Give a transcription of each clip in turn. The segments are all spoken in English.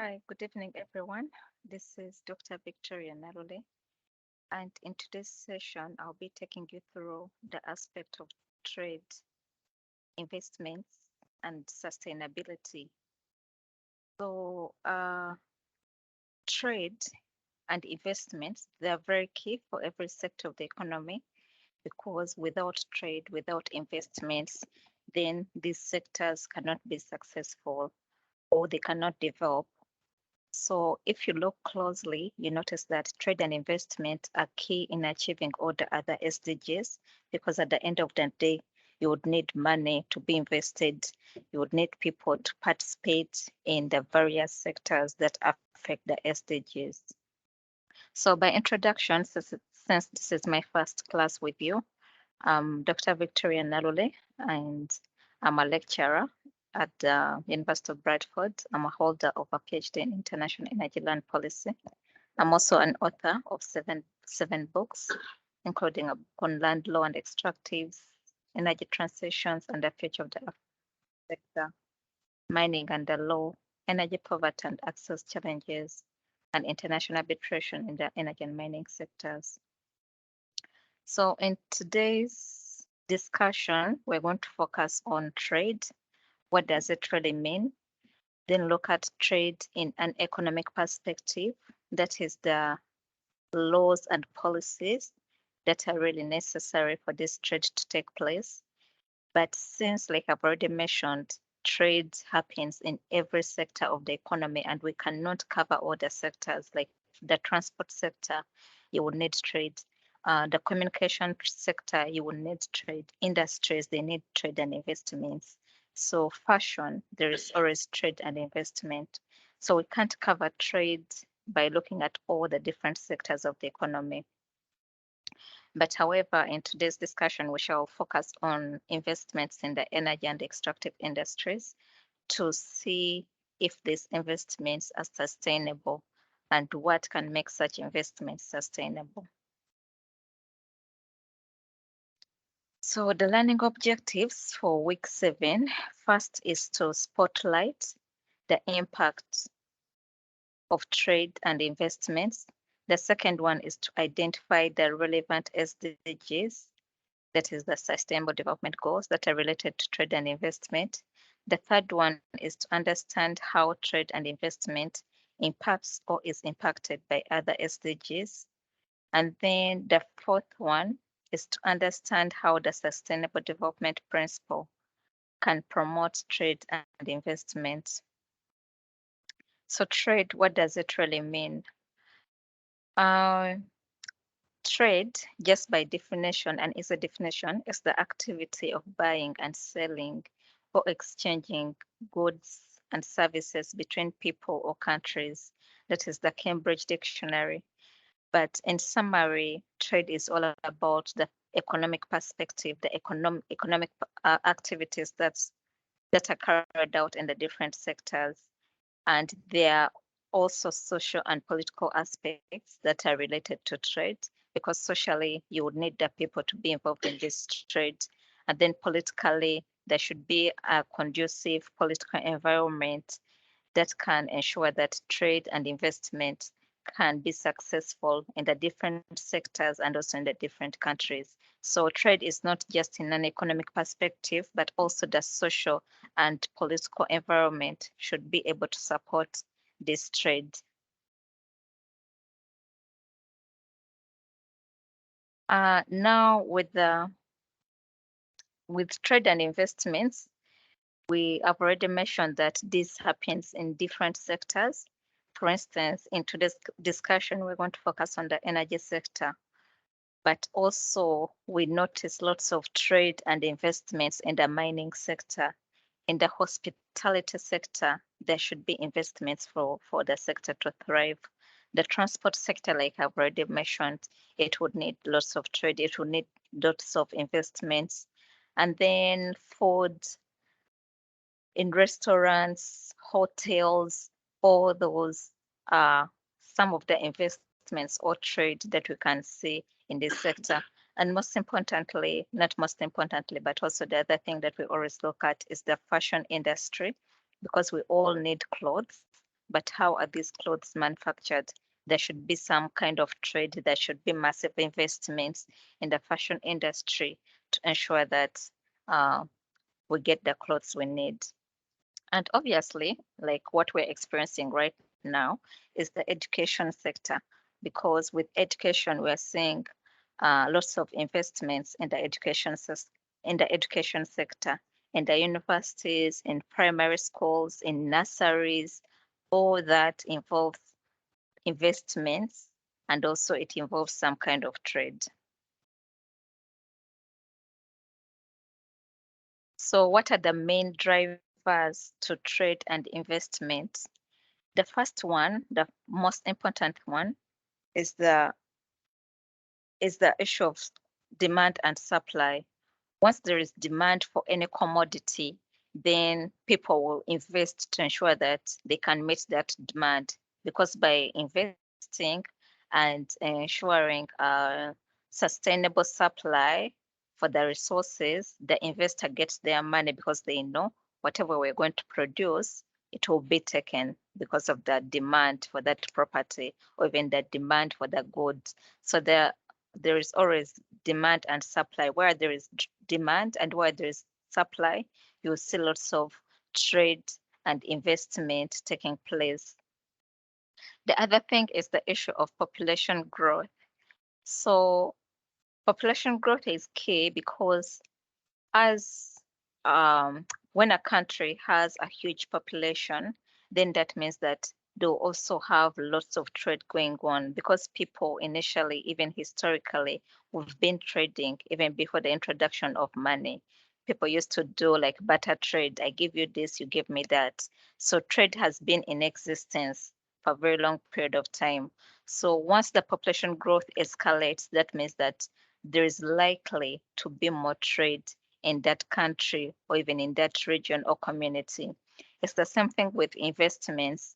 Hi, good evening, everyone. This is Dr. Victoria Nalule, and in today's session, I'll be taking you through the aspect of trade, investments, and sustainability. So, trade and investments, they are very key for every sector of the economy because without trade, without investments, then these sectors cannot be successful or they cannot develop. So if you look closely, you notice that trade and investment are key in achieving all the other SDGs because at the end of the day, you would need money to be invested. You would need people to participate in the various sectors that affect the SDGs. So by introduction, since this is my first class with you, I'm Dr. Victoria Nalule, and I'm a lecturer at the University of Bradford. I'm a holder of a PhD in International Energy Land Policy. I'm also an author of seven books, including a book on land law and extractives, energy transitions and the future of the sector, mining and the law, energy poverty and access challenges, and international arbitration in the energy and mining sectors. So in today's discussion, we're going to focus on trade. What does it really mean? Then look at trade in an economic perspective, that is the laws and policies that are really necessary for this trade to take place. But since, like I've already mentioned, trade happens in every sector of the economy, and we cannot cover all the sectors. Like the transport sector, you will need trade. The communication sector, you will need trade. Industries, they need trade and investments. So fashion, there is always trade and investment. So we can't cover trade by looking at all the different sectors of the economy. But however, in today's discussion, we shall focus on investments in the energy and extractive industries to see if these investments are sustainable and what can make such investments sustainable. So the learning objectives for week 7, first is to spotlight the impact of trade and investments. The second one is to identify the relevant SDGs, that is the Sustainable Development Goals that are related to trade and investment. The third one is to understand how trade and investment impacts or is impacted by other SDGs. And then the fourth one is to understand how the Sustainable Development Principle can promote trade and investment. So trade, what does it really mean? Uh, Trade, just by definition, and is a definition, is the activity of buying and selling or exchanging goods and services between people or countries. That is the Cambridge Dictionary. But in summary, trade is all about the economic perspective, the economic activities that are carried out in the different sectors. And there are also social and political aspects that are related to trade, because socially you would need the people to be involved in this trade. And then politically, there should be a conducive political environment that can ensure that trade and investment can be successful in the different sectors and also in the different countries. So trade is not just in an economic perspective, but also the social and political environment should be able to support this trade. Now with trade and investments, we have already mentioned that this happens in different sectors. For instance, in today's discussion, we're going to focus on the energy sector, but also we notice lots of trade and investments in the mining sector. In the hospitality sector, there should be investments for the sector to thrive. The transport sector, like I've already mentioned, it would need lots of trade, it would need lots of investments. And then food, in restaurants, hotels, all those are some of the investments or trade that we can see in this sector. And most importantly, not most importantly, but also the other thing that we always look at is the fashion industry, because we all need clothes. but how are these clothes manufactured? There should be some kind of trade. There should be massive investments in the fashion industry to ensure that uh, we get the clothes we need. And obviously, like what we're experiencing right now is the education sector, because with education, we're seeing lots of investments in the education sector, in the universities, in primary schools, in nurseries. All that involves investments, and also it involves some kind of trade. So what are the main drivers to trade and investment? The first one, the most important one, is the issue of demand and supply. Once there is demand for any commodity, then people will invest to ensure that they can meet that demand. Because by investing and ensuring a sustainable supply for the resources, the investor gets their money because they know whatever we're going to produce, it will be taken because of the demand for that property or even the demand for the goods. So there is always demand and supply. Where there is demand and where there is supply, you will see lots of trade and investment taking place. The other thing is the issue of population growth. So population growth is key because as when a country has a huge population, then that means that they'll also have lots of trade going on, because people initially, even historically, we've been trading even before the introduction of money. People used to do like barter trade. I give you this, you give me that. So trade has been in existence for a very long period of time. So once the population growth escalates, that means that there is likely to be more trade in that country or even in that region or community. It's the same thing with investments.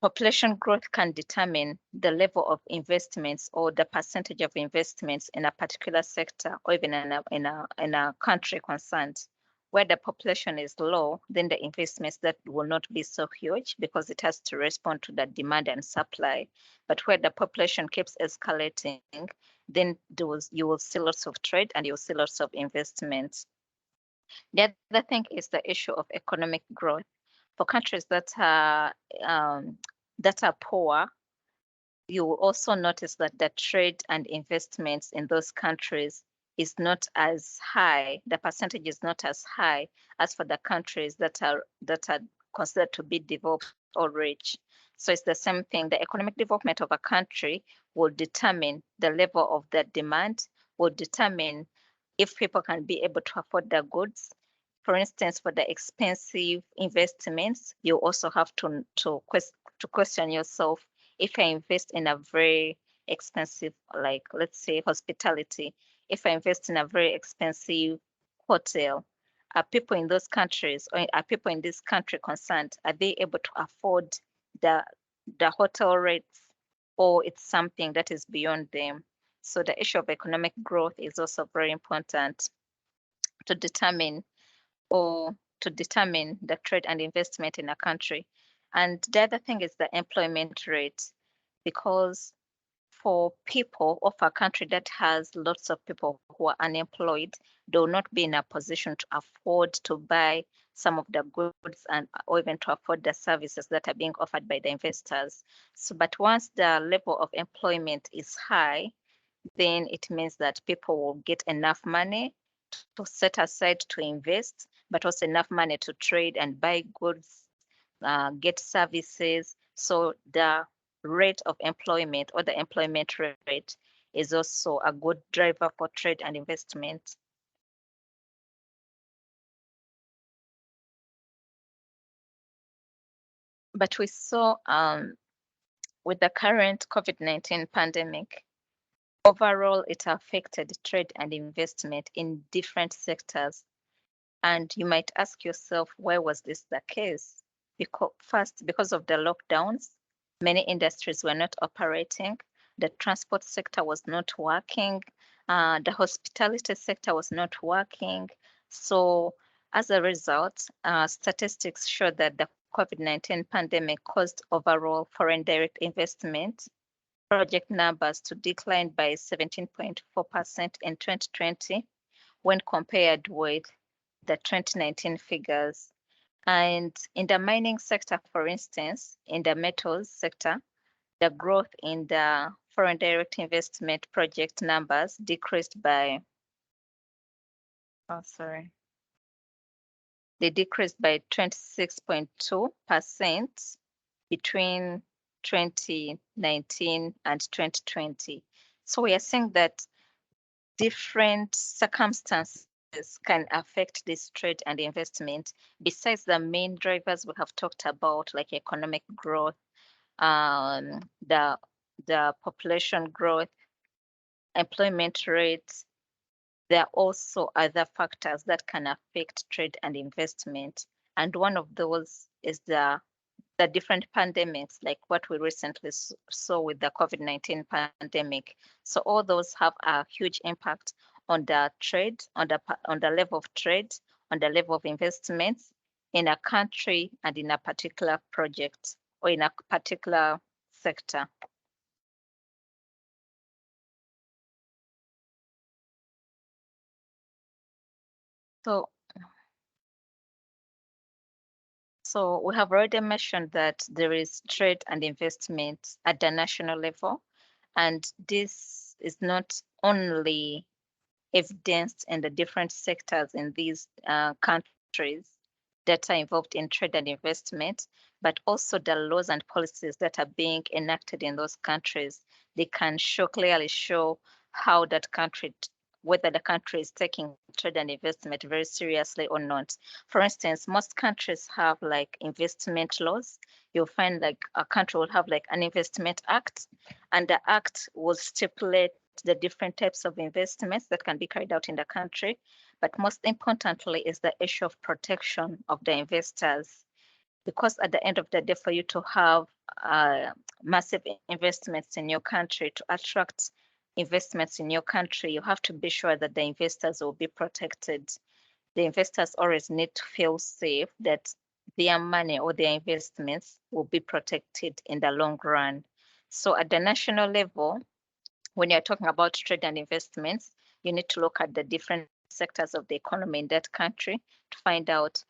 Population growth can determine the level of investments or the percentage of investments in a particular sector or even in a country concerned. Where the population is low, then the investments that will not be so huge because it has to respond to the demand and supply. But where the population keeps escalating, then you will see lots of trade and you'll see lots of investments. The other thing is the issue of economic growth. For countries um, that are poor, you will also notice that the trade and investments in those countries is not as high. The percentage is not as high as for the countries that are considered to be developed or rich. So it's the same thing. The economic development of a country will determine the level of the demand, will determine if people can be able to afford their goods. For instance, for the expensive investments, you also have to question yourself, if I invest in a very expensive, like let's say hospitality, if I invest in a very expensive hotel, are people in those countries or are people in this country concerned? Are they able to afford the the hotel rates, or it's something that is beyond them? So the issue of economic growth is also very important to determine or to determine the trade and investment in a country. And the other thing is the employment rate, because for people of a country that has lots of people who are unemployed, they will not be in a position to afford to buy some of the goods and or even to afford the services that are being offered by the investors. So, but once the level of employment is high, then it means that people will get enough money to set aside to invest, but also enough money to trade and buy goods, get services. So the rate of employment or the employment rate is also a good driver for trade and investment. But we saw with the current COVID-19 pandemic, overall it affected trade and investment in different sectors. And you might ask yourself, why was this the case? First, because of the lockdowns, many industries were not operating. The transport sector was not working. The hospitality sector was not working. So as a result, statistics show that the COVID-19 pandemic caused overall foreign direct investment project numbers to decline by 17.4% in 2020 when compared with the 2019 figures. And in the mining sector, for instance, in the metals sector, the growth in the foreign direct investment project numbers decreased by, they decreased by 26.2% between 2019 and 2020. So we are seeing that different circumstances can affect this trade and investment. Besides the main drivers we have talked about, like economic growth, the population growth, employment rates, there are also other factors that can affect trade and investment. And one of those is the different pandemics, like what we recently saw with the COVID-19 pandemic. So all those have a huge impact on the trade, on the level of trade, on the level of investments in a country and in a particular project or in a particular sector. So we have already mentioned that there is trade and investment at the national level, and this is not only evidenced in the different sectors in these countries that are involved in trade and investment, but also the laws and policies that are being enacted in those countries. They can clearly show how that country, whether the country is taking trade and investment very seriously or not. For instance, most countries have like investment laws. You'll find like a country will have like an investment act, and the act will stipulate the different types of investments that can be carried out in the country. But most importantly is the issue of protection of the investors. Because at the end of the day, for you to have massive investments in your country, to attract investments in your country, you have to be sure that the investors will be protected. The investors always need to feel safe that their money or their investments will be protected in the long run. So at the national level, when you're talking about trade and investments, you need to look at the different sectors of the economy in that country to find out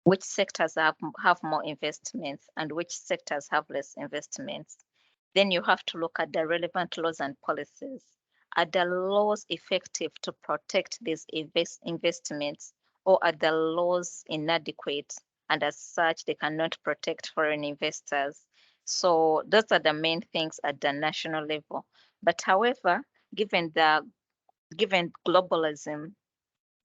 which sectors have more investments and which sectors have less investments. Then you have to look at the relevant laws and policies. Are the laws effective to protect these investments, or are the laws inadequate and as such they cannot protect foreign investors? So those are the main things at the national level. But however, given globalism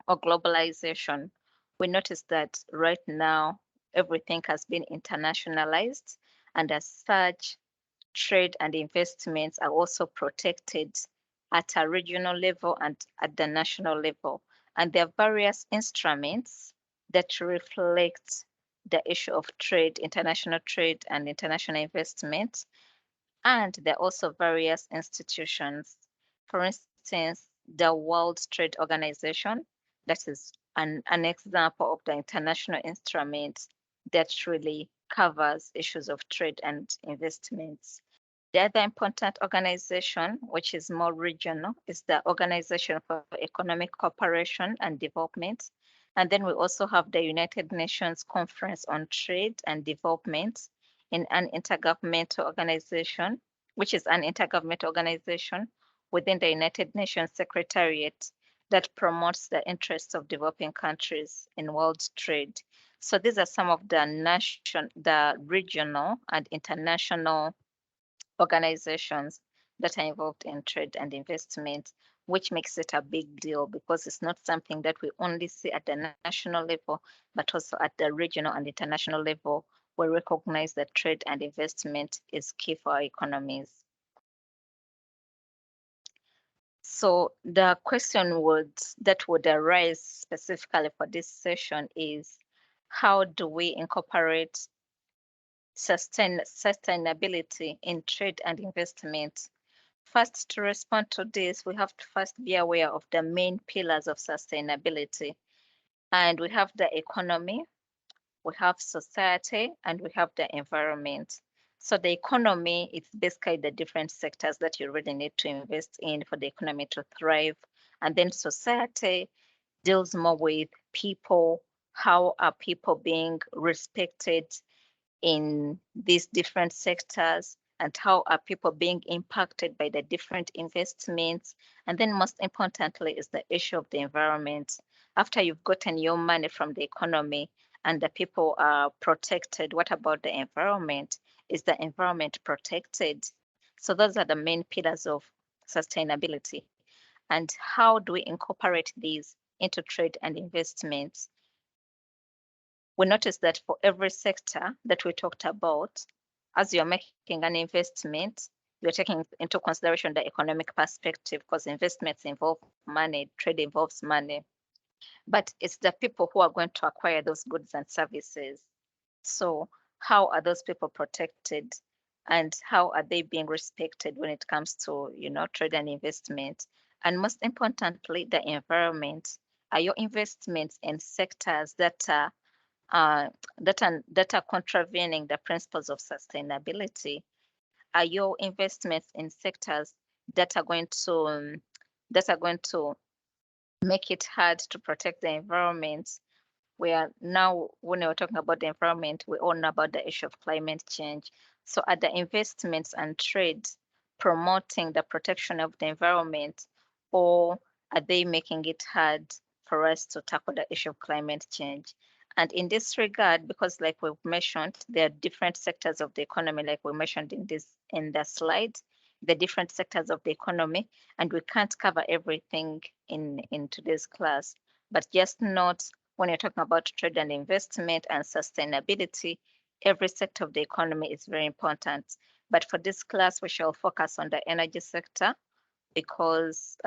or globalization, we notice that right now everything has been internationalized, and as such, trade and investments are also protected at a regional level and at the national level. And there are various instruments that reflect the issue of trade, international trade and international investment. And there are also various institutions. For instance, the World Trade Organization, that is an example of the international instrument that really covers issues of trade and investments. The other important organization, which is more regional, is the Organization for Economic Cooperation and Development. And then we also have the United Nations Conference on Trade and Development in an intergovernmental organization, which is an intergovernmental organization within the United Nations Secretariat that promotes the interests of developing countries in world trade. So these are some of the regional and international organizations that are involved in trade and investment, which makes it a big deal because it's not something that we only see at the national level, but also at the regional and international level. We recognize that trade and investment is key for our economies. So the question that would arise specifically for this session is, how do we incorporate sustainability in trade and investment? First, to respond to this, we have to first be aware of the main pillars of sustainability. And we have the economy, we have society, and we have the environment. So the economy, it's basically the different sectors that you really need to invest in for the economy to thrive. And then society deals more with people. How are people being respected in these different sectors, and how are people being impacted by the different investments? And then most importantly is the issue of the environment. After you've gotten your money from the economy and the people are protected, what about the environment? Is the environment protected? So those are the main pillars of sustainability. And how do we incorporate these into trade and investments? We notice that for every sector that we talked about, as you're making an investment, you're taking into consideration the economic perspective, because investments involve money, trade involves money, but it's the people who are going to acquire those goods and services. So how are those people protected, and how are they being respected when it comes to, trade and investment? And most importantly, the environment. Are your investments in sectors uh, that are contravening the principles of sustainability? Are your investments in sectors that are going to that are going to make it hard to protect the environment? Where now, when we're talking about the environment, we all know about the issue of climate change. So are the investments and trade promoting the protection of the environment, or are they making it hard for us to tackle the issue of climate change? And in this regard, because like we've mentioned, there are different sectors of the economy, like we mentioned in the slide, the different sectors of the economy, and we can't cover everything in today's class. But just note, when you're talking about trade and investment and sustainability, every sector of the economy is very important. But for this class, we shall focus on the energy sector, because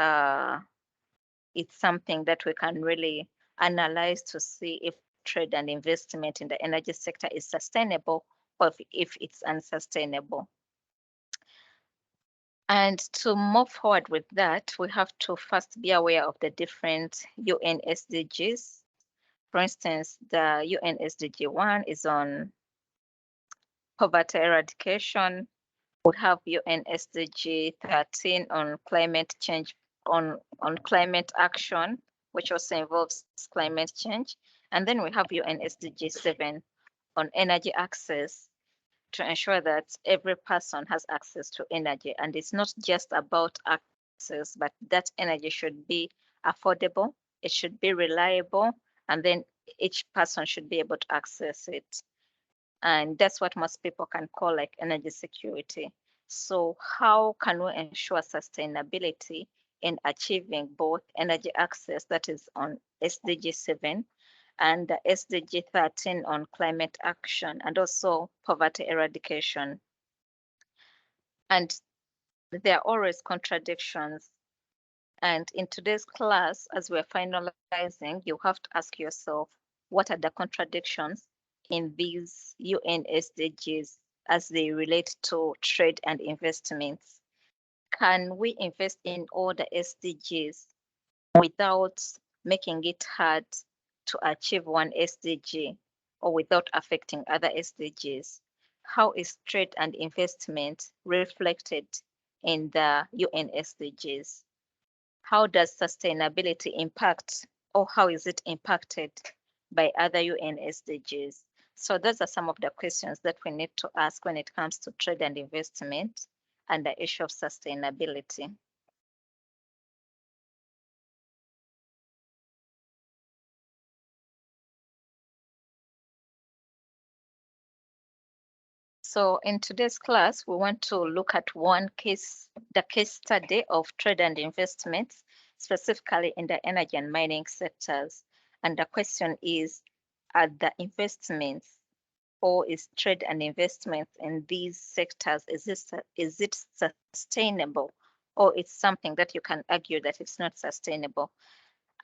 it's something that we can really analyze to see if trade and investment in the energy sector is sustainable, or if it's unsustainable. And to move forward with that, we have to first be aware of the different UN SDGs. For instance, the UN SDG 1 is on poverty eradication. We have UN SDG 13 on climate change, on climate action, which also involves climate change. And then we have UN SDG 7 on energy access, to ensure that every person has access to energy. And it's not just about access, but that energy should be affordable, it should be reliable, and then each person should be able to access it. And that's what most people can call like energy security. So how can we ensure sustainability in achieving both energy access, that is on SDG 7, and the SDG 13 on climate action, and also poverty eradication? And there are always contradictions. And in today's class, as we're finalizing, you have to ask yourself, what are the contradictions in these UN SDGs as they relate to trade and investments? Can we invest in all the SDGs without making it hard to achieve one SDG, or without affecting other SDGs? How is trade and investment reflected in the UN SDGs? How does sustainability impact, or how is it impacted by other UN SDGs? So those are some of the questions that we need to ask when it comes to trade and investment and the issue of sustainability. So in today's class, we want to look at the case study of trade and investments, specifically in the energy and mining sectors. And the question is, are the investments, or is trade and investment in these sectors, is it sustainable, or it's something that you can argue that it's not sustainable?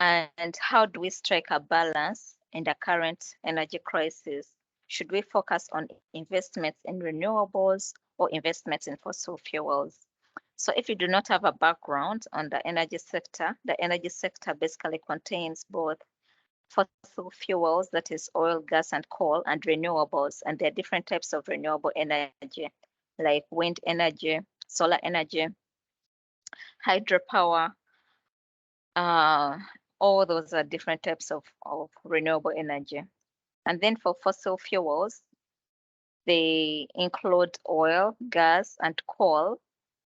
And how do we strike a balance in the current energy crisis? Should we focus on investments in renewables or investments in fossil fuels? So if you do not have a background on the energy sector basically contains both fossil fuels, that is oil, gas, and coal, and renewables. And there are different types of renewable energy, like wind energy, solar energy, hydropower. Uh, all those are different types of renewable energy. And then for fossil fuels, they include oil, gas, and coal,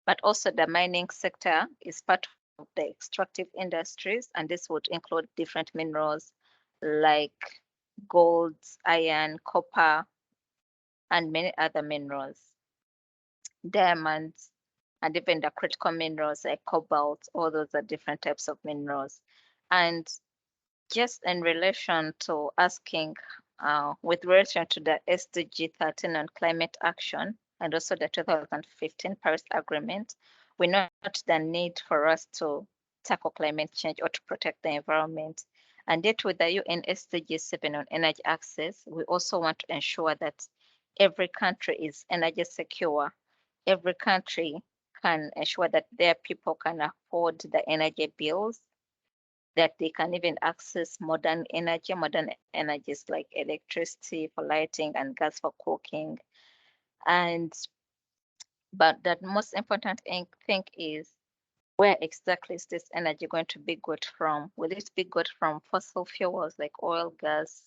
but also the mining sector is part of the extractive industries, and this would include different minerals like gold, iron, copper, and many other minerals, diamonds, and even the critical minerals like cobalt. All those are different types of minerals. And just in relation to asking, with relation to the SDG 13 on climate action and also the 2015 Paris Agreement, we note the need for us to tackle climate change or to protect the environment. And yet with the UN SDG 7 on energy access, we also want to ensure that every country is energy secure. Every country can ensure that their people can afford the energy bills, that they can even access modern energies like electricity for lighting and gas for cooking. And but the most important thing is, where exactly is this energy going to be got from? Will it be got from fossil fuels like oil, gas,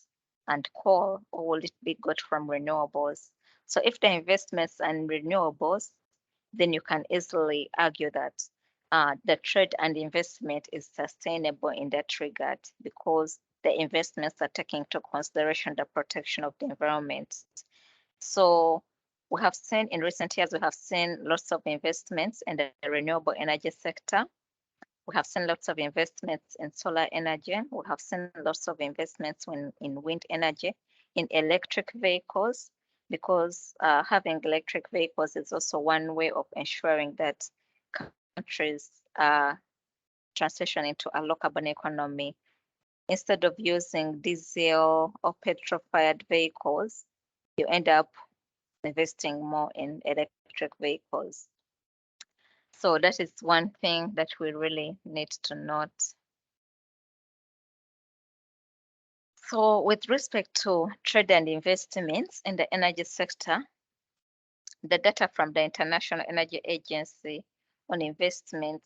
and coal, or will it be got from renewables? So if the investments and renewables, then you can easily argue that the trade and investment is sustainable in that regard, because the investments are taking into consideration the protection of the environment. So we have seen in recent years, we have seen lots of investments in the renewable energy sector. We have seen lots of investments in solar energy. We have seen lots of investments in wind energy, in electric vehicles, because having electric vehicles is also one way of ensuring that countries are transitioning to a low carbon economy. Instead of using diesel or petrol-fired vehicles, you end up investing more in electric vehicles. So that is one thing that we really need to note. So with respect to trade and investments in the energy sector, the data from the International Energy Agency on investments,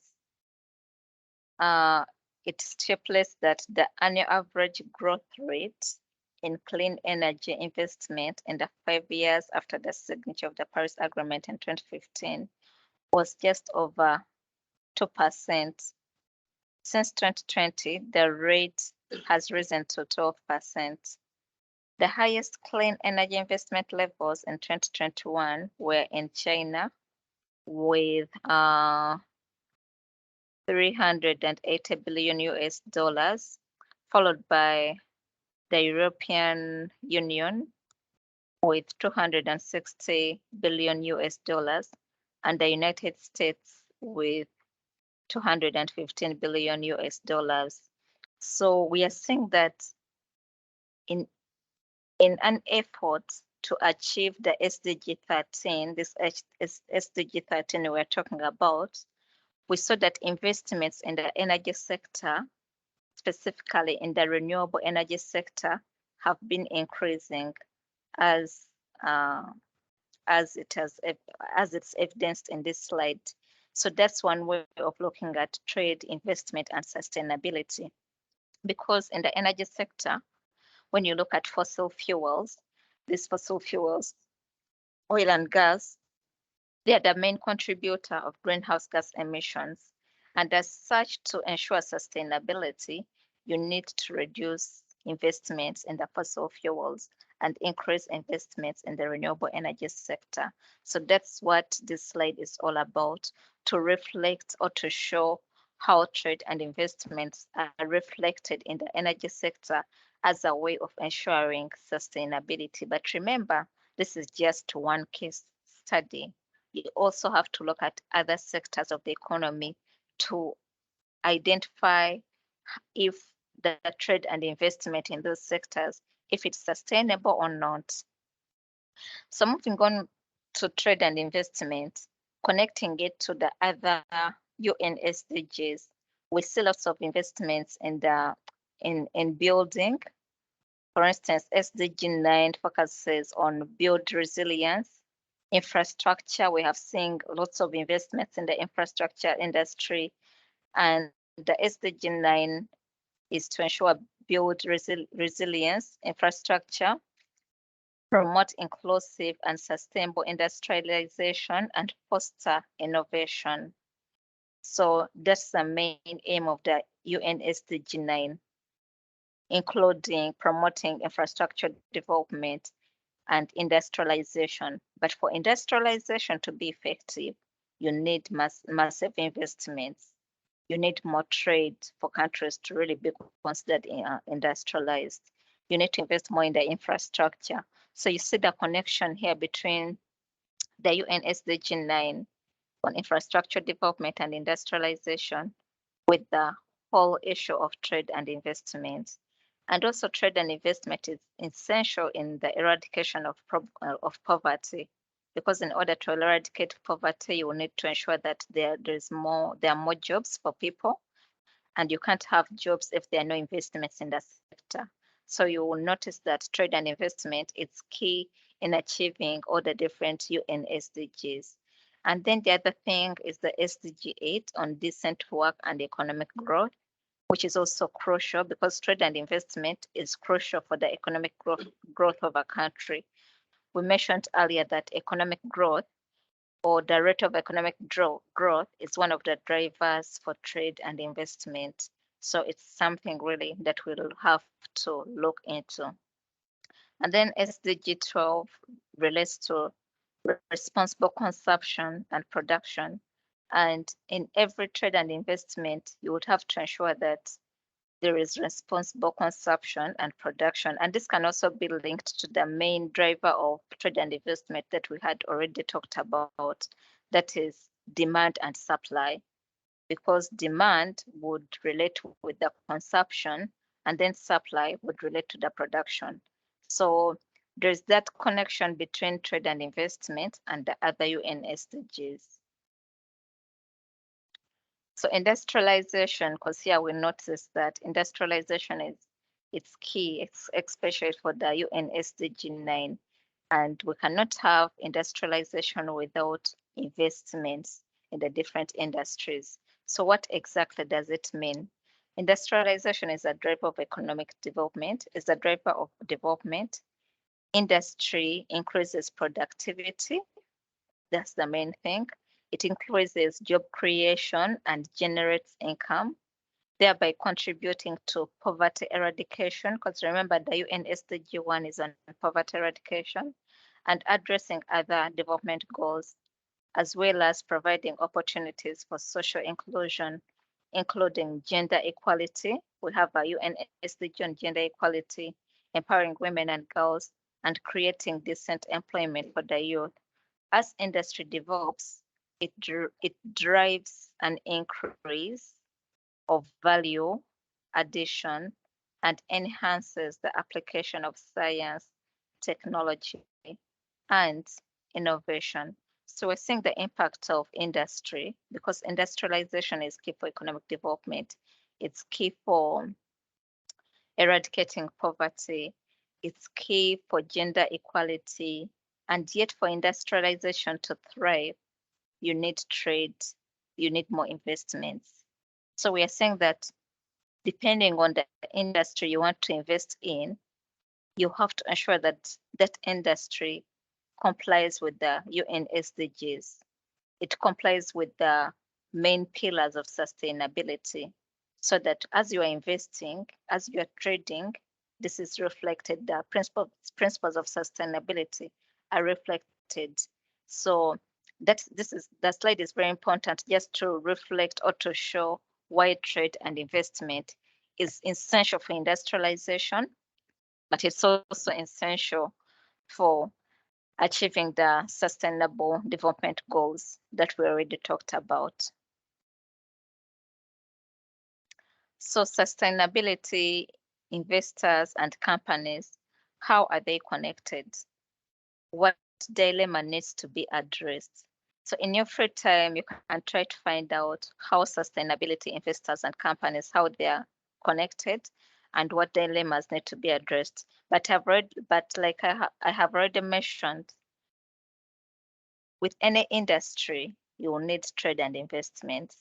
it stipulates that the annual average growth rate in clean energy investment in the 5 years after the signature of the Paris Agreement in 2015 was just over 2%. Since 2020, the rate has risen to 12%. The highest clean energy investment levels in 2021 were in China with 380 billion US dollars, followed by the European Union with 260 billion US dollars, and the United States with 215 billion US dollars. So we are seeing that in an effort to achieve the SDG 13, this SDG 13 we're talking about, we saw that investments in the energy sector, specifically in the renewable energy sector, have been increasing as as it's evidenced in this slide. So that's one way of looking at trade, investment, and sustainability. Because in the energy sector, when you look at fossil fuels, these fossil fuels, oil and gas, they are the main contributor of greenhouse gas emissions. And as such, to ensure sustainability, you need to reduce investments in the fossil fuels and increase investments in the renewable energy sector. So that's what this slide is all about, to reflect or to show how trade and investments are reflected in the energy sector as a way of ensuring sustainability. But remember, this is just one case study. You also have to look at other sectors of the economy to identify if the trade and investment in those sectors, if it's sustainable or not. So moving on to trade and investment, connecting it to the other UN SDGs, we see lots of investments in the in building. For instance, SDG 9 focuses on build resilience. Infrastructure, we have seen lots of investments in the infrastructure industry, and the SDG 9 is to ensure build resilience, infrastructure, promote inclusive and sustainable industrialization, and foster innovation. So that's the main aim of the UN SDG 9, including promoting infrastructure development and industrialization. But for industrialization to be effective, you need massive investments. You need more trade for countries to really be considered industrialized. You need to invest more in the infrastructure. So you see the connection here between the UN SDG 9 on infrastructure development and industrialization with the whole issue of trade and investment. And also trade and investment is essential in the eradication of poverty, because in order to eradicate poverty, you will need to ensure that there are more jobs for people, and you can't have jobs if there are no investments in the sector. So you will notice that trade and investment is key in achieving all the different UN SDGs. And then the other thing is the SDG 8 on decent work and economic growth, which is also crucial because trade and investment is crucial for the economic growth of a country. We mentioned earlier that economic growth or the rate of economic growth is one of the drivers for trade and investment. So it's something really that we'll have to look into. And then SDG 12 relates to responsible consumption and production. And in every trade and investment, you would have to ensure that there is responsible consumption and production. And this can also be linked to the main driver of trade and investment that we had already talked about, that is demand and supply, because demand would relate with the consumption and then supply would relate to the production. So there's that connection between trade and investment and the other UN SDGs. So industrialization, because here we notice that industrialization it's key, especially for the UN SDG 9. And we cannot have industrialization without investments in the different industries. So what exactly does it mean? Industrialization is a driver of economic development, is a driver of development. Industry increases productivity. That's the main thing. It increases job creation and generates income, thereby contributing to poverty eradication. Because remember, the UN SDG 1 is on poverty eradication and addressing other development goals, as well as providing opportunities for social inclusion, including gender equality. We have a UN SDG on gender equality, empowering women and girls, and creating decent employment for the youth. As industry develops, it drives an increase of value addition and enhances the application of science, technology, and innovation. So we're seeing the impact of industry because industrialization is key for economic development. It's key for eradicating poverty. It's key for gender equality. And yet for industrialization to thrive, you need trade, you need more investments. So we are saying that depending on the industry you want to invest in, you have to ensure that that industry complies with the UN SDGs. It complies with the main pillars of sustainability, so that as you are investing, as you are trading, this is reflected, the principles of sustainability are reflected. So the slide is very important just to reflect or to show why trade and investment is essential for industrialization, but it's also essential for achieving the sustainable development goals that we already talked about. So sustainability, investors and companies, how are they connected? What dilemma needs to be addressed? So in your free time, you can try to find out how sustainability investors and companies, how they are connected, and what dilemmas need to be addressed. But like I have already mentioned, with any industry, you will need trade and investments.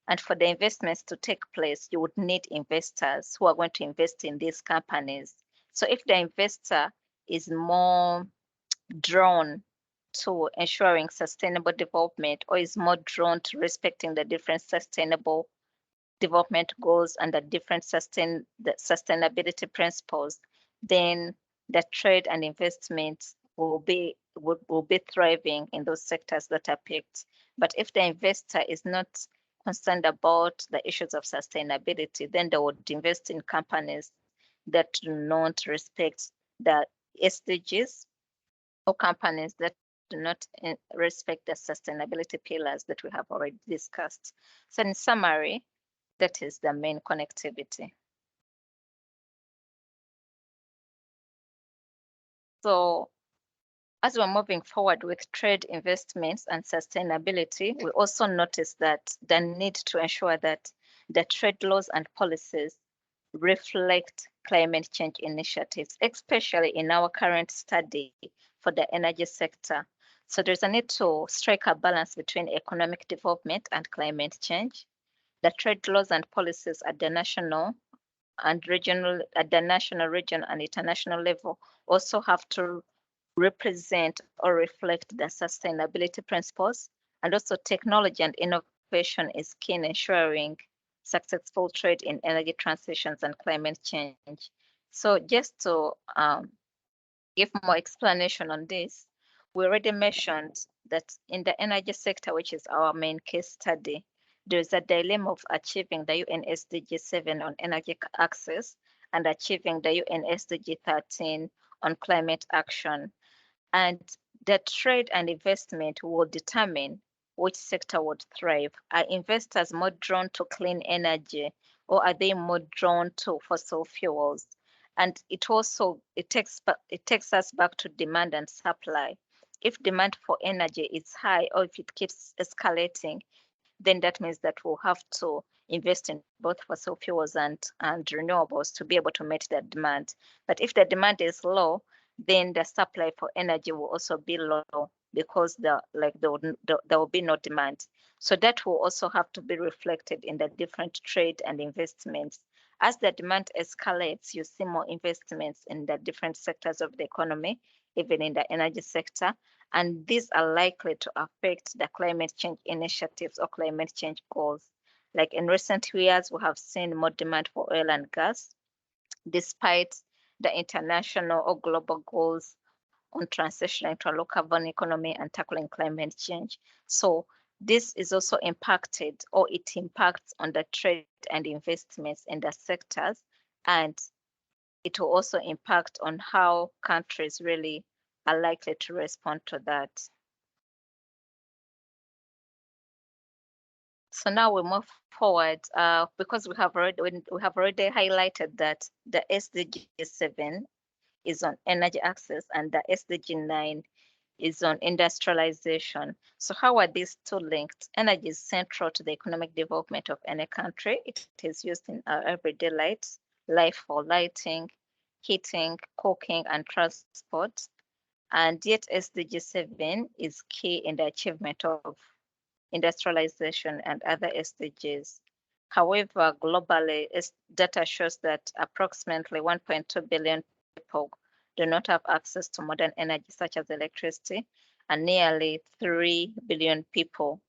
And for the investments to take place, you would need investors who are going to invest in these companies. So if the investor is more drawn to ensuring sustainable development or is more drawn to respecting the different sustainable development goals and the different sustainability principles, then the trade and investments will be thriving in those sectors that are picked. But if the investor is not concerned about the issues of sustainability, then they would invest in companies that do not respect the SDGs or companies that do not respect the sustainability pillars that we have already discussed. So in summary, that is the main connectivity. So as we're moving forward with trade, investments, and sustainability, we also notice that the need to ensure that the trade laws and policies reflect climate change initiatives, especially in our current study for the energy sector. So there's a need to strike a balance between economic development and climate change. The trade laws and policies at the national, regional, region, and international level also have to represent or reflect the sustainability principles. And also technology and innovation is key in ensuring successful trade in energy transitions and climate change. So just to give more explanation on this, we already mentioned that in the energy sector, which is our main case study, there's a dilemma of achieving the UN SDG 7 on energy access and achieving the UN SDG 13 on climate action. And the trade and investment will determine which sector would thrive. Are investors more drawn to clean energy, or are they more drawn to fossil fuels? And it takes us back to demand and supply. If demand for energy is high, or if it keeps escalating, then that means that we'll have to invest in both fossil fuels and renewables to be able to meet that demand. But if the demand is low, then the supply for energy will also be low because there will be no demand. So that will also have to be reflected in the different trade and investments. As the demand escalates, you see more investments in the different sectors of the economy, even in the energy sector. And these are likely to affect the climate change initiatives or climate change goals. Like in recent years, we have seen more demand for oil and gas, despite the international or global goals on transitioning to a low carbon economy and tackling climate change. So this is also impacted, or it impacts on the trade and investments in the sectors, and it will also impact on how countries really are likely to respond to that. So now we move forward because we have already highlighted that the SDG 7 is on energy access and the SDG 9 is on industrialization. So how are these two linked? Energy is central to the economic development of any country. It is used in our everyday life for lighting, heating, cooking, and transport. And yet SDG 7 is key in the achievement of industrialization and other SDGs. However, globally, data shows that approximately 1.2 billion people do not have access to modern energy such as electricity, and nearly 3 billion people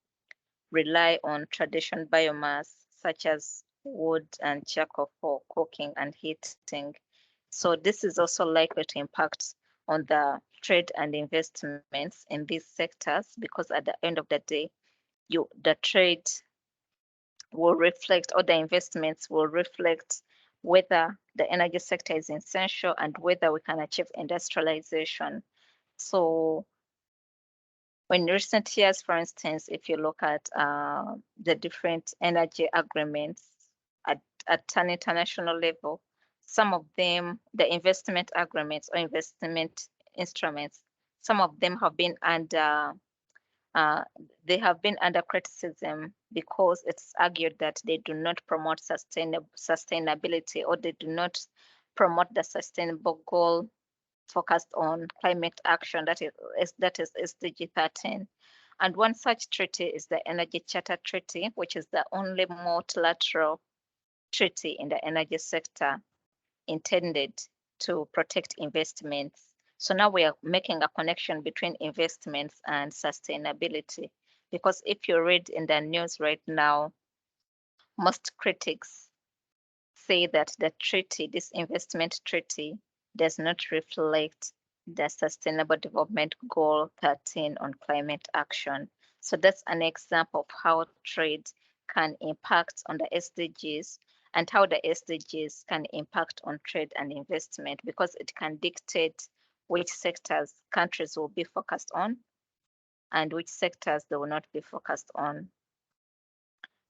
rely on traditional biomass such as wood and charcoal for cooking and heating. So this is also likely to impact on the trade and investments in these sectors, because at the end of the day, the trade will reflect, or the investments will reflect, whether the energy sector is essential and whether we can achieve industrialization. So in recent years, for instance, if you look at the different energy agreements at an international level, some of them, the investment agreements or investment instruments, some of them have been under they have been under criticism because it's argued that they do not promote sustainability, or they do not promote the sustainable goal focused on climate action, that is SDG 13. And one such treaty is the Energy Charter Treaty, which is the only multilateral treaty in the energy sector intended to protect investments. So now we are making a connection between investments and sustainability. Because if you read in the news right now, most critics say that the treaty, this investment treaty, does not reflect the Sustainable Development Goal 13 on climate action. So that's an example of how trade can impact on the SDGs, and how the SDGs can impact on trade and investment, because it can dictate which sectors countries will be focused on and which sectors they will not be focused on.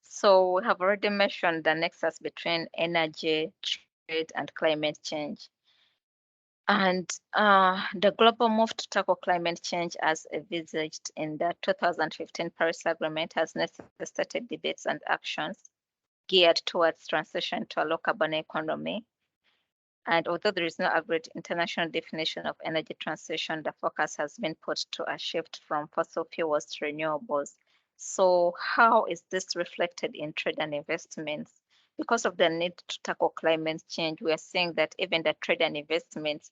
So we have already mentioned the nexus between energy, trade, and climate change. And the global move to tackle climate change, as envisaged in the 2015 Paris Agreement, has necessitated debates and actions geared towards transition to a low carbon economy. And although there is no agreed international definition of energy transition, the focus has been put to a shift from fossil fuels to renewables. So how is this reflected in trade and investments? Because of the need to tackle climate change, we are seeing that even the trade and investments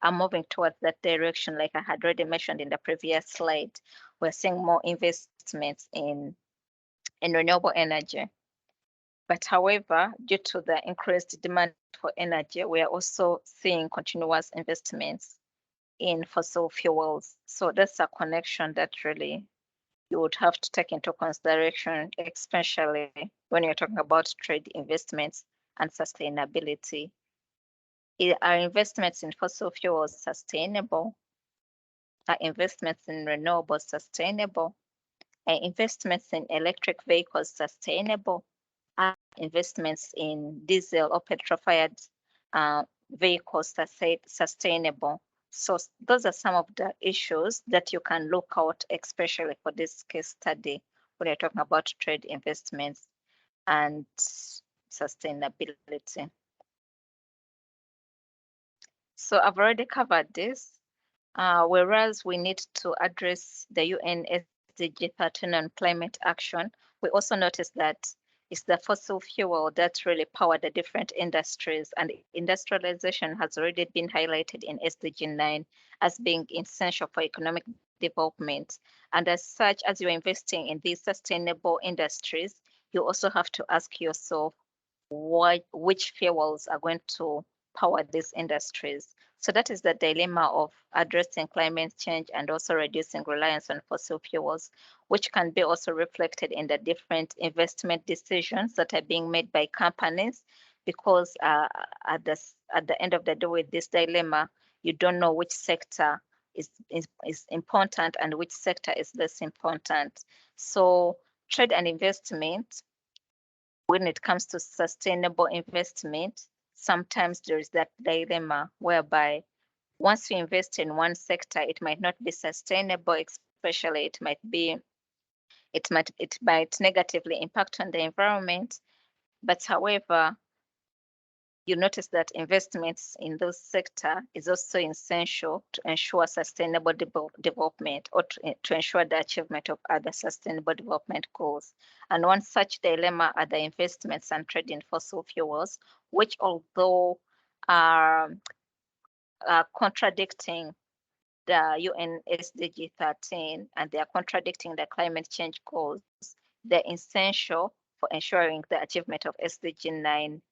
are moving towards that direction. Like I had already mentioned in the previous slide, we're seeing more investments in renewable energy. But however, due to the increased demand for energy, we are also seeing continuous investments in fossil fuels. So that's a connection that really you would have to take into consideration, especially when you're talking about trade, investments, and sustainability. Are investments in fossil fuels sustainable? Are investments in renewables sustainable? Are investments in electric vehicles sustainable? Are investments in diesel or petrol-fired vehicles sustainable? So those are some of the issues that you can look out, especially for this case study when you're talking about trade, investments, and sustainability. So I've already covered this. Whereas we need to address the UN SDG 13 on climate action, we also notice that it's the fossil fuel that really power the different industries, and industrialization has already been highlighted in SDG 9 as being essential for economic development. And as such, as you're investing in these sustainable industries, you also have to ask yourself which fuels are going to power these industries. So that is the dilemma of addressing climate change and also reducing reliance on fossil fuels, which can be also reflected in the different investment decisions that are being made by companies, because at the end of the day, with this dilemma, you don't know which sector is important and which sector is less important. So trade and investment, when it comes to sustainable investment, sometimes there is that dilemma whereby once you invest in one sector, it might not be sustainable, especially it might negatively impact on the environment. But however, you notice that investments in those sector is also essential to ensure sustainable development, or to ensure the achievement of other sustainable development goals. And one such dilemma are the investments and trade in fossil fuels, which although are contradicting the UN SDG 13 and they are contradicting the climate change goals, they're essential for ensuring the achievement of SDG 9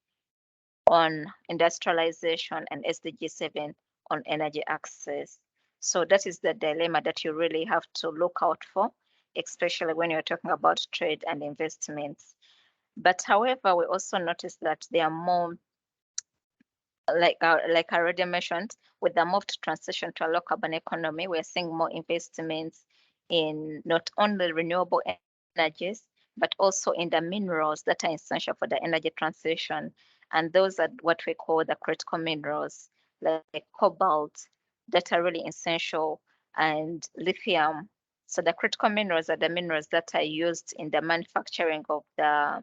on industrialization and SDG 7 on energy access. So that is the dilemma that you really have to look out for, especially when you're talking about trade and investments. But however, we also notice that there are more, like I already mentioned, with the move to transition to a low carbon economy, we're seeing more investments in not only renewable energies, but also in the minerals that are essential for the energy transition. And those are what we call the critical minerals, like cobalt, that are really essential, and lithium. So the critical minerals are the minerals that are used in the manufacturing of the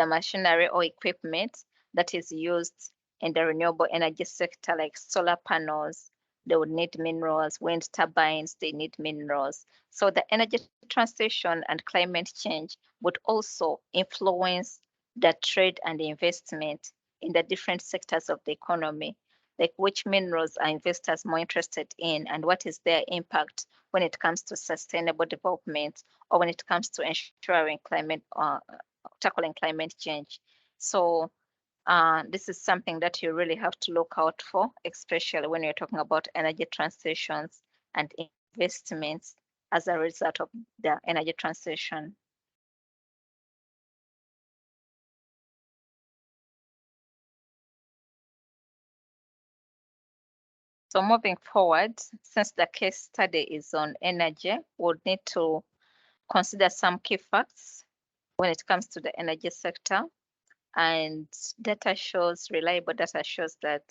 machinery or equipment that is used in the renewable energy sector, like solar panels. They would need minerals. Wind turbines, they need minerals. So the energy transition and climate change would also influence the trade and the investment in the different sectors of the economy, like which minerals are investors more interested in and what is their impact when it comes to sustainable development or when it comes to ensuring tackling climate change. So this is something that you really have to look out for, especially when you're talking about energy transitions and investments as a result of the energy transition. So moving forward, since the case study is on energy, we'll need to consider some key facts when it comes to the energy sector. And reliable data shows that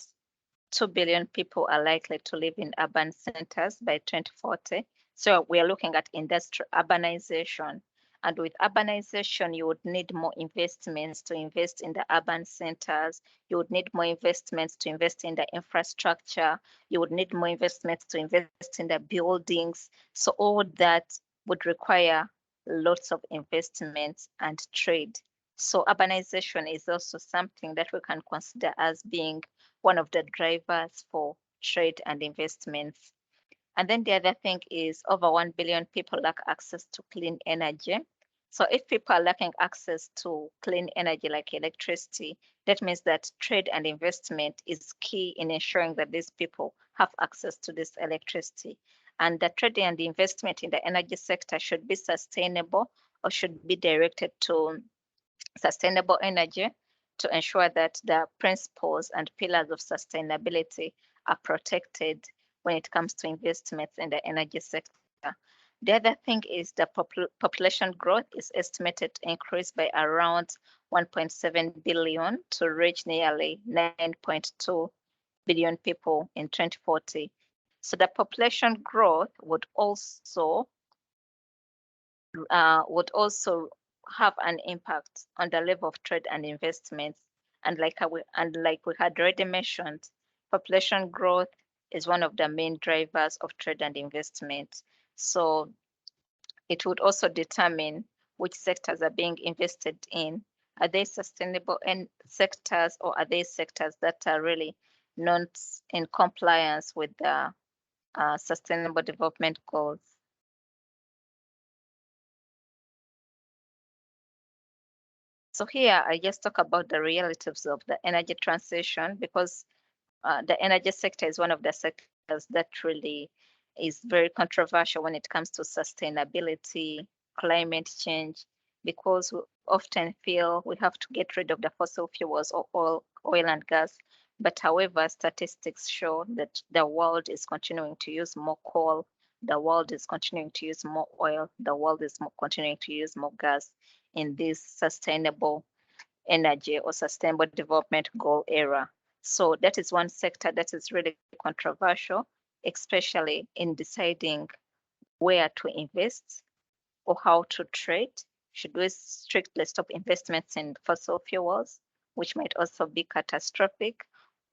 2 billion people are likely to live in urban centers by 2040. So we are looking at industrial urbanization. And with urbanization, you would need more investments to invest in the urban centers. You would need more investments to invest in the infrastructure. You would need more investments to invest in the buildings. So all that would require lots of investments and trade. So urbanization is also something that we can consider as being one of the drivers for trade and investments. And then the other thing is over 1 billion people lack access to clean energy. So if people are lacking access to clean energy like electricity, that means that trade and investment is key in ensuring that these people have access to this electricity. And the trade and the investment in the energy sector should be sustainable or should be directed to sustainable energy to ensure that the principles and pillars of sustainability are protected when it comes to investments in the energy sector. The other thing is the population growth is estimated to increase by around 1.7 billion to reach nearly 9.2 billion people in 2040. So the population growth would also have an impact on the level of trade and investments. And like we had already mentioned, population growth is one of the main drivers of trade and investment. So it would also determine which sectors are being invested in. Are they sustainable sectors, or are they sectors that are really not in compliance with the sustainable development goals? So here I just talk about the realities of the energy transition, because the energy sector is one of the sectors that really is very controversial when it comes to sustainability, climate change, because we often feel we have to get rid of the fossil fuels or oil and gas. But however, statistics show that the world is continuing to use more coal, the world is continuing to use more oil, the world is continuing to use more gas in this sustainable energy or sustainable development goal era. So that is one sector that is really controversial, especially in deciding where to invest or how to trade. Should we strictly stop investments in fossil fuels, which might also be catastrophic,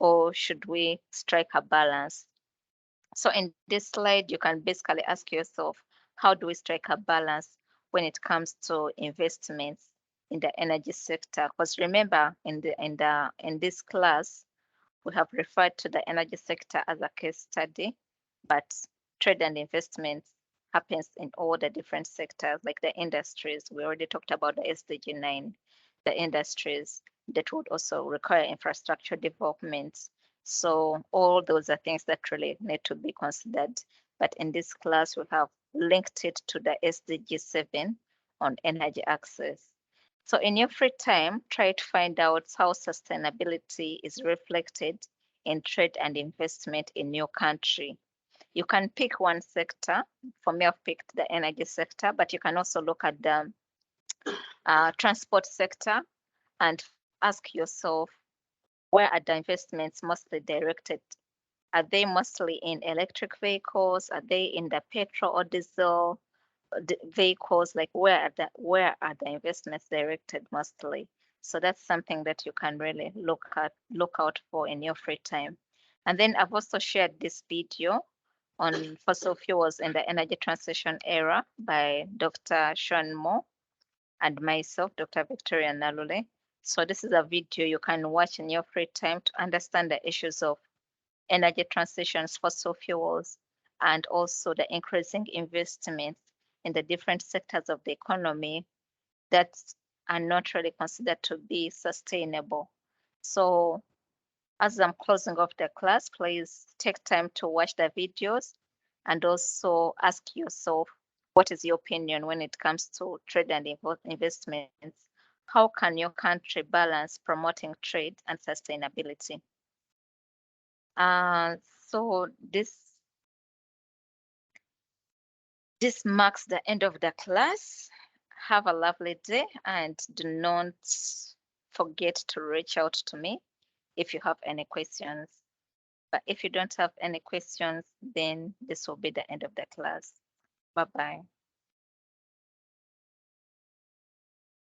or should we strike a balance? So in this slide, you can basically ask yourself, how do we strike a balance when it comes to investments in the energy sector? Because remember, in this class, we have referred to the energy sector as a case study, but trade and investments happens in all the different sectors, like the industries. We already talked about the SDG 9, the industries that would also require infrastructure developments. So all those are things that really need to be considered. But in this class, we have linked it to the SDG 7 on energy access. So in your free time, try to find out how sustainability is reflected in trade and investment in your country. You can pick one sector. For me, I've picked the energy sector, but you can also look at the transport sector and ask yourself, where are the investments mostly directed Are they mostly in electric vehicles? Are they in the petrol or diesel vehicles? Like where are the investments directed mostly? So that's something that you can really look out for in your free time. And then I've also shared this video on fossil fuels in the energy transition era by Dr. Sean Moore and myself, Dr. Victoria Nalule. So this is a video you can watch in your free time to understand the issues of energy transitions, fossil fuels, and also the increasing investments in the different sectors of the economy that are not really considered to be sustainable. So as I'm closing off the class, please take time to watch the videos and also ask yourself, what is your opinion when it comes to trade and investments? How can your country balance promoting trade and sustainability? Uh, so this marks the end of the class. Have a lovely day and do not forget to reach out to me if you have any questions. But if you don't have any questions, then this will be the end of the class. Bye-bye.